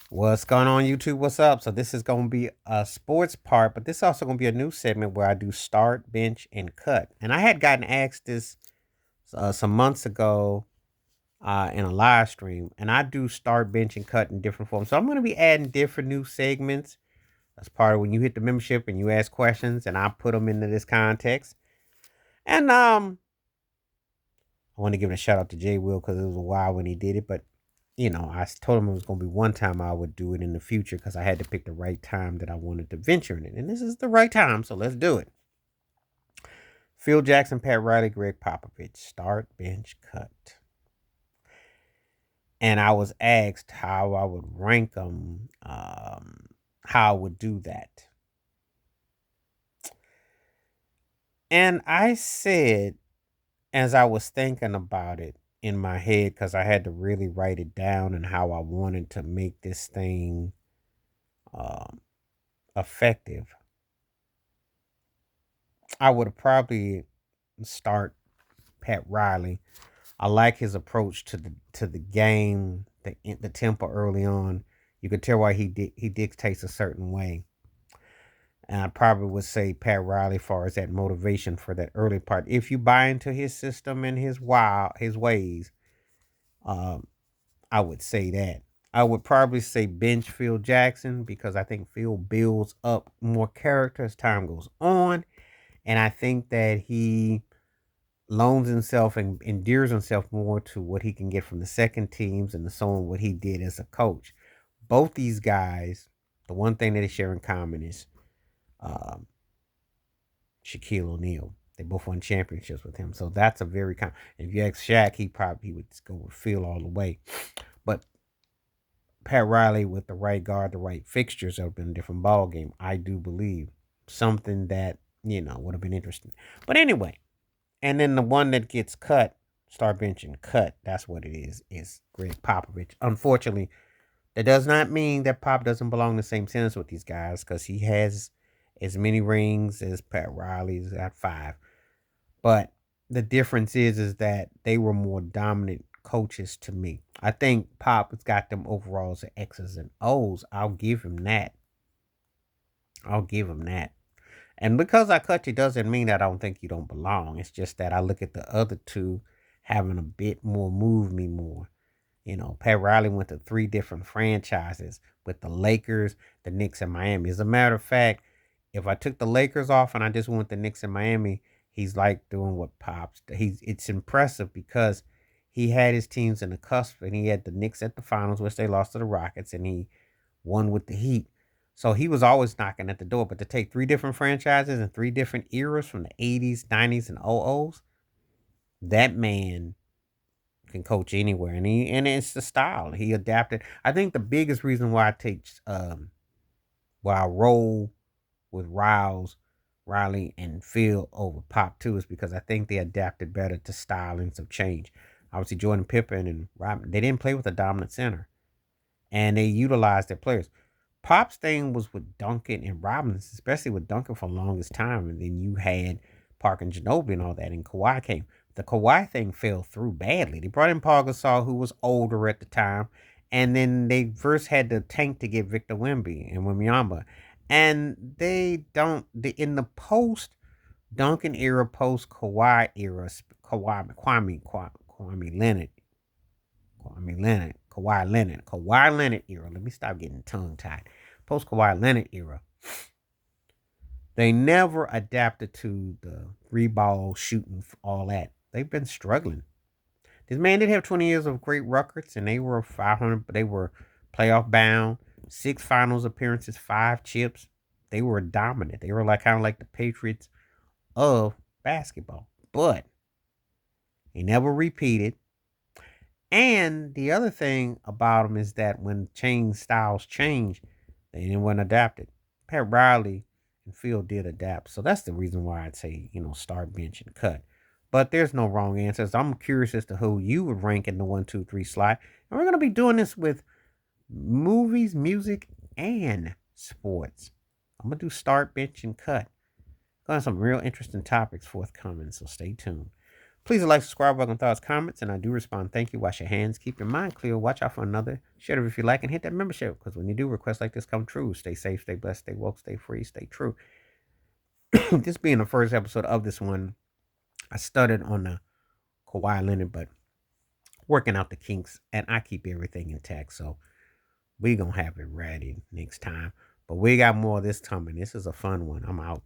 What's going on, YouTube? What's up? So this is going to be a sports part, but this is also going to be a new segment where I do start, bench, and cut. And I had gotten asked this some months ago in a live stream, and I do start, bench, and cut in different forms. So I'm going to be adding different new segments. That's part of when you hit the membership and you ask questions, and I put them into this context. And I want to give it a shout out to Jay Will because it was a while when he did it, but I told him it was going to be one time I would do it in the future because I had to pick the right time that I wanted to venture in it. And this is the right time, so let's do it. Phil Jackson, Pat Riley, Greg Popovich, start, bench, cut. And I was asked how I would rank them, how I would do that. And I said, as I was thinking about it in my head, because I had to really write it down and how I wanted to make this thing um, effective, I would probably start Pat Riley. I like his approach to the game, the tempo early on. You could tell why he dictates a certain way. And I probably would say Pat Riley, far as that motivation for that early part. If you buy into his system and his ways, um, I would say that. I would probably say bench Phil Jackson because I think Phil builds up more character as time goes on, and I think that he loans himself and endears himself more to what he can get from the second teams and so on what he did as a coach. Both these guys, the one thing that they share in common is um, Shaquille O'Neal. They both won championships with him, so that's a very common. If you ask Shaq, he would go with Phil all the way. But Pat Riley with the right guard, the right fixtures, that would have been a different ball game. I do believe something that would have been interesting. But anyway, and then the one that gets cut, start benching cut. That's what it is Greg Popovich. Unfortunately, that does not mean that Pop doesn't belong in the same sentence with these guys because he has as many rings as Pat Riley's at 5. But the difference is that they were more dominant coaches to me. I think Pop has got them overalls at X's and O's. I'll give him that. I'll give him that. And because I cut you doesn't mean that I don't think you don't belong. It's just that I look at the other two having a bit more move me more. Pat Riley went to 3 different franchises with the Lakers, the Knicks, and Miami. As a matter of fact, if I took the Lakers off and I just went the Knicks and Miami, he's like doing what Pops. It's impressive because he had his teams in the cusp and he had the Knicks at the finals, which they lost to the Rockets, and he won with the Heat. So he was always knocking at the door. But to take 3 different franchises and 3 different eras from the 80s, 90s, and 00s, that man can coach anywhere, and it's the style he adapted. I think the biggest reason why I take why I roll with Riley and Phil over Pop too is because I think they adapted better to stylings of change. Obviously, Jordan Pippen and Robin, they didn't play with a dominant center, and they utilized their players. Pop's thing was with Duncan and Robbins, especially with Duncan for the longest time. And then you had Park and Ginobili and all that, and Kawhi came. The Kawhi thing fell through badly. They brought in Paul Gasol, who was older at the time, and then they first had to tank to get Victor Wemby and Wembanyama. And they don't, in the post Duncan era, post Kawhi era, Kwame Leonard, Kawhi Leonard era. Let me stop getting tongue tied. Post Kawhi Leonard era, they never adapted to the three ball shooting, all that. They've been struggling. This man did have 20 years of great records, and they were 500. They were playoff bound, 6 finals appearances, 5 chips. They were dominant. They were like kind of like the Patriots of basketball, but he never repeated. And the other thing about them is that when change styles change, they didn't want to adapt it. Pat Riley and Phil did adapt. So that's the reason why I'd say, start, bench, and cut. But there's no wrong answers. I'm curious as to who you would rank in the 1, 2, 3 slot. And we're going to be doing this with movies, music, and sports. I'm going to do start, bench, and cut. Got some real interesting topics forthcoming, so stay tuned. Please like, subscribe, welcome thoughts, comments, and I do respond. Thank you. Wash your hands. Keep your mind clear. Watch out for another. Share it if you like, and hit that membership, because when you do, requests like this come true. Stay safe, stay blessed, stay woke, stay free, stay true. This being the first episode of this one, I started on the Kawhi Leonard, but working out the kinks, and I keep everything intact. So we gonna have it ready next time. But we got more this time, and this is a fun one. I'm out.